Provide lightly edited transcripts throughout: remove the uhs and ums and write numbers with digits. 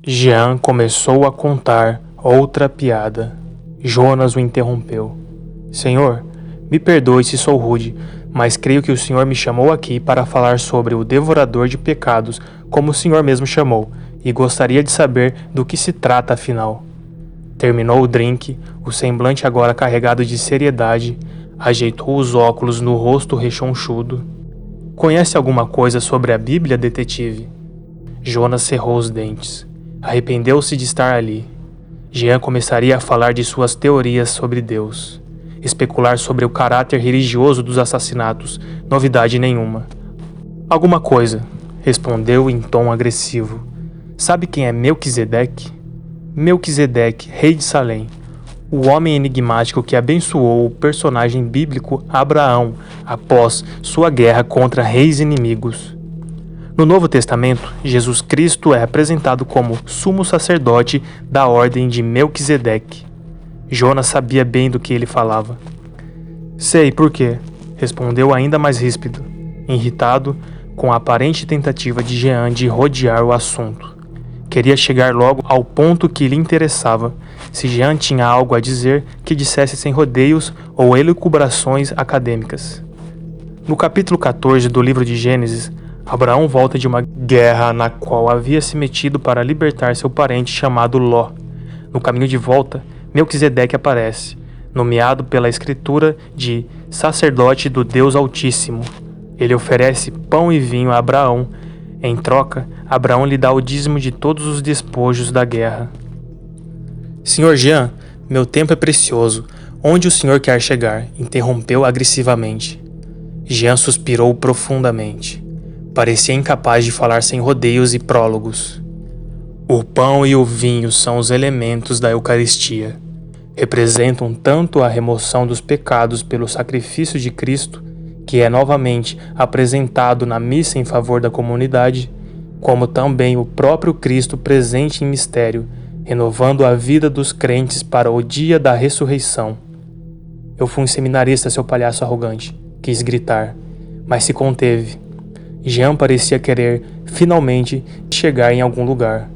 Jean começou a contar outra piada. Jonas o interrompeu. Senhor, me perdoe se sou rude, mas creio que o senhor me chamou aqui para falar sobre o devorador de pecados, como o senhor mesmo chamou, e gostaria de saber do que se trata afinal. Terminou o drink, o semblante agora carregado de seriedade, ajeitou os óculos no rosto rechonchudo. Conhece alguma coisa sobre a Bíblia, detetive? Jonas cerrou os dentes. Arrependeu-se de estar ali. Jean começaria a falar de suas teorias sobre Deus. Especular sobre o caráter religioso dos assassinatos, novidade nenhuma. Alguma coisa, respondeu em tom agressivo. Sabe quem é Melquisedeque? Melquisedeque, rei de Salém. O homem enigmático que abençoou o personagem bíblico Abraão após sua guerra contra reis inimigos. No Novo Testamento, Jesus Cristo é apresentado como sumo sacerdote da ordem de Melquisedeque. Jonas sabia bem do que ele falava. Sei por quê, respondeu ainda mais ríspido, irritado com a aparente tentativa de Jean de rodear o assunto. Queria chegar logo ao ponto que lhe interessava. Se Jean tinha algo a dizer, que dissesse sem rodeios ou elucubrações acadêmicas. No capítulo 14 do livro de Gênesis, Abraão volta de uma guerra na qual havia se metido para libertar seu parente chamado Ló. No caminho de volta, Melquisedeque aparece, nomeado pela escritura de sacerdote do Deus Altíssimo. Ele oferece pão e vinho a Abraão. Em troca, Abraão lhe dá o dízimo de todos os despojos da guerra. Senhor Jean, meu tempo é precioso. Onde o senhor quer chegar? Interrompeu agressivamente. Jean suspirou profundamente. Parecia incapaz de falar sem rodeios e prólogos. O pão e o vinho são os elementos da Eucaristia. Representam tanto a remoção dos pecados pelo sacrifício de Cristo, que é novamente apresentado na missa em favor da comunidade, como também o próprio Cristo presente em mistério, renovando a vida dos crentes para o dia da ressurreição. Eu fui um seminarista, seu palhaço arrogante, quis gritar, mas se conteve. Jean parecia querer, finalmente, chegar em algum lugar.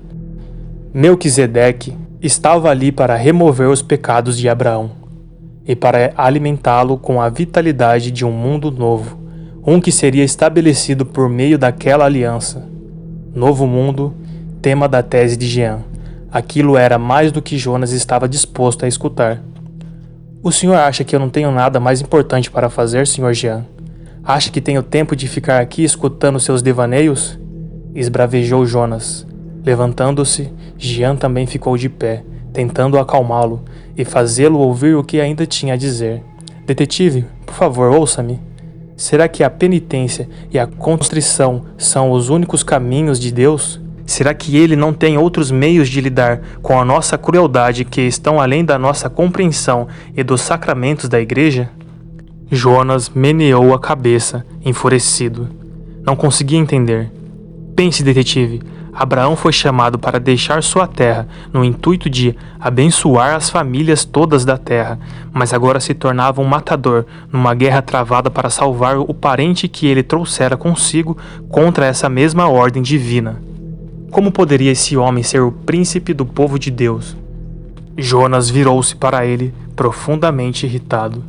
Melquisedeque estava ali para remover os pecados de Abraão e para alimentá-lo com a vitalidade de um mundo novo, um que seria estabelecido por meio daquela aliança. Novo mundo, tema da tese de Jean. Aquilo era mais do que Jonas estava disposto a escutar. O senhor acha que eu não tenho nada mais importante para fazer, senhor Jean? Acha que tenho tempo de ficar aqui escutando seus devaneios? Esbravejou Jonas. Levantando-se, Jean também ficou de pé, tentando acalmá-lo e fazê-lo ouvir o que ainda tinha a dizer. Detetive, por favor, ouça-me. Será que a penitência e a contrição são os únicos caminhos de Deus? Será que ele não tem outros meios de lidar com a nossa crueldade que estão além da nossa compreensão e dos sacramentos da igreja? Jonas meneou a cabeça, enfurecido. Não conseguia entender. Pense, detetive. Abraão foi chamado para deixar sua terra no intuito de abençoar as famílias todas da terra, mas agora se tornava um matador numa guerra travada para salvar o parente que ele trouxera consigo contra essa mesma ordem divina. Como poderia esse homem ser o príncipe do povo de Deus? Jonas virou-se para ele, profundamente irritado.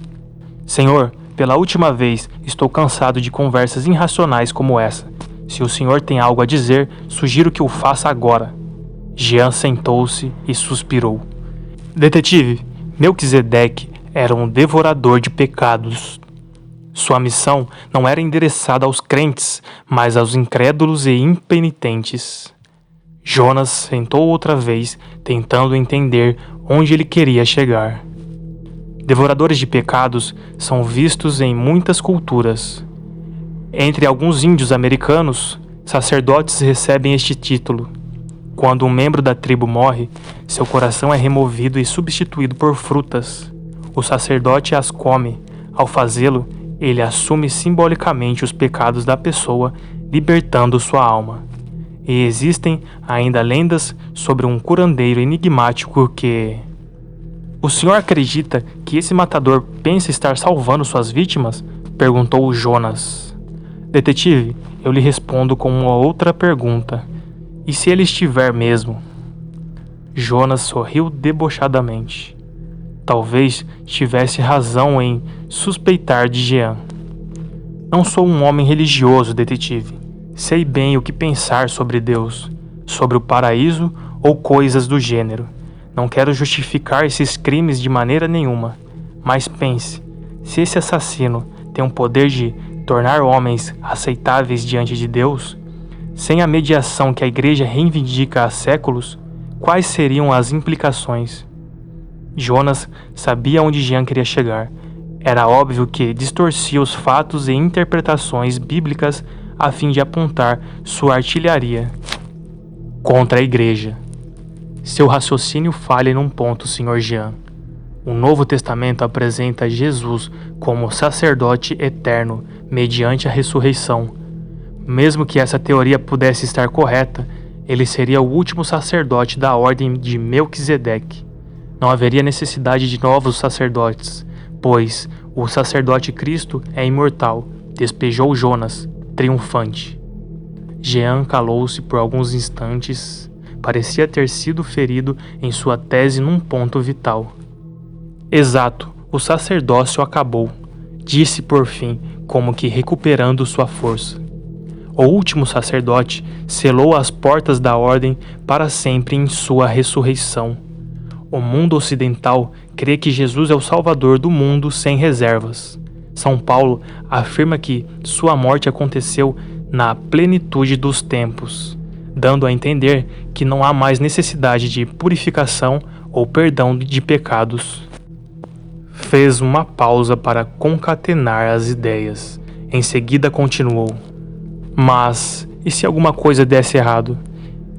Senhor, pela última vez, estou cansado de conversas irracionais como essa. Se o senhor tem algo a dizer, sugiro que o faça agora. Jean sentou-se e suspirou. Detetive, Melquisedeque era um devorador de pecados. Sua missão não era endereçada aos crentes, mas aos incrédulos e impenitentes. Jonas sentou outra vez, tentando entender onde ele queria chegar. Devoradores de pecados são vistos em muitas culturas. Entre alguns índios americanos, sacerdotes recebem este título. Quando um membro da tribo morre, seu coração é removido e substituído por frutas. O sacerdote as come. Ao fazê-lo, ele assume simbolicamente os pecados da pessoa, libertando sua alma. E existem ainda lendas sobre um curandeiro enigmático que... O senhor acredita que esse matador pensa estar salvando suas vítimas? Perguntou Jonas. Detetive, eu lhe respondo com uma outra pergunta. E se ele estiver mesmo? Jonas sorriu debochadamente. Talvez tivesse razão em suspeitar de Jean. Não sou um homem religioso, detetive. Sei bem o que pensar sobre Deus, sobre o paraíso ou coisas do gênero. Não quero justificar esses crimes de maneira nenhuma. Mas pense, se esse assassino tem o poder de tornar homens aceitáveis diante de Deus, sem a mediação que a Igreja reivindica há séculos, quais seriam as implicações? Jonas sabia onde Jean queria chegar. Era óbvio que distorcia os fatos e interpretações bíblicas a fim de apontar sua artilharia contra a Igreja. Seu raciocínio falha num ponto, Sr. Jean. O Novo Testamento apresenta Jesus como sacerdote eterno mediante a ressurreição. Mesmo que essa teoria pudesse estar correta, ele seria o último sacerdote da ordem de Melquisedeque. Não haveria necessidade de novos sacerdotes, pois o sacerdote Cristo é imortal, despejou Jonas, triunfante. Jean calou-se por alguns instantes. Parecia ter sido ferido em sua tese num ponto vital. Exato, o sacerdócio acabou, disse por fim, como que recuperando sua força. O último sacerdote selou as portas da ordem para sempre em sua ressurreição. O mundo ocidental crê que Jesus é o Salvador do mundo sem reservas. São Paulo afirma que sua morte aconteceu na plenitude dos tempos, dando a entender que não há mais necessidade de purificação ou perdão de pecados. Fez uma pausa para concatenar as ideias. Em seguida continuou. Mas, e se alguma coisa desse errado?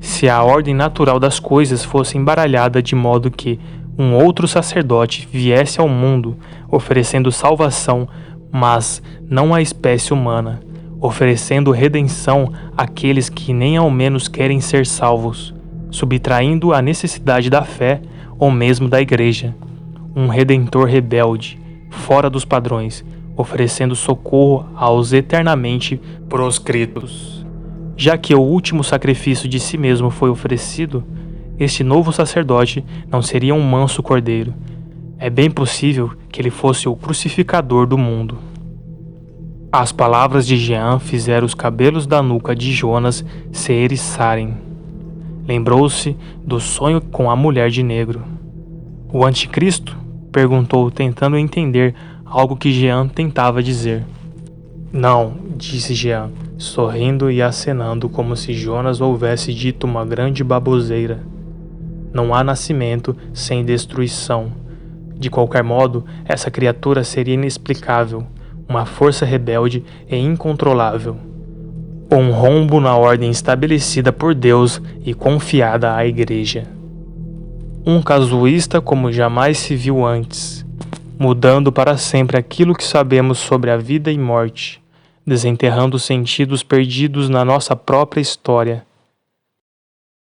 Se a ordem natural das coisas fosse embaralhada de modo que um outro sacerdote viesse ao mundo oferecendo salvação, mas não à espécie humana, oferecendo redenção àqueles que nem ao menos querem ser salvos, subtraindo a necessidade da fé ou mesmo da Igreja. Um redentor rebelde, fora dos padrões, oferecendo socorro aos eternamente proscritos. Já que o último sacrifício de si mesmo foi oferecido, este novo sacerdote não seria um manso cordeiro. É bem possível que ele fosse o crucificador do mundo. As palavras de Jean fizeram os cabelos da nuca de Jonas se eriçarem. Lembrou-se do sonho com a mulher de negro. O anticristo? Perguntou, tentando entender algo que Jean tentava dizer. Não, disse Jean, sorrindo e acenando como se Jonas houvesse dito uma grande baboseira. Não há nascimento sem destruição. De qualquer modo, essa criatura seria inexplicável, uma força rebelde e incontrolável. Um rombo na ordem estabelecida por Deus e confiada à Igreja. Um casuísta como jamais se viu antes, mudando para sempre aquilo que sabemos sobre a vida e morte, desenterrando sentidos perdidos na nossa própria história.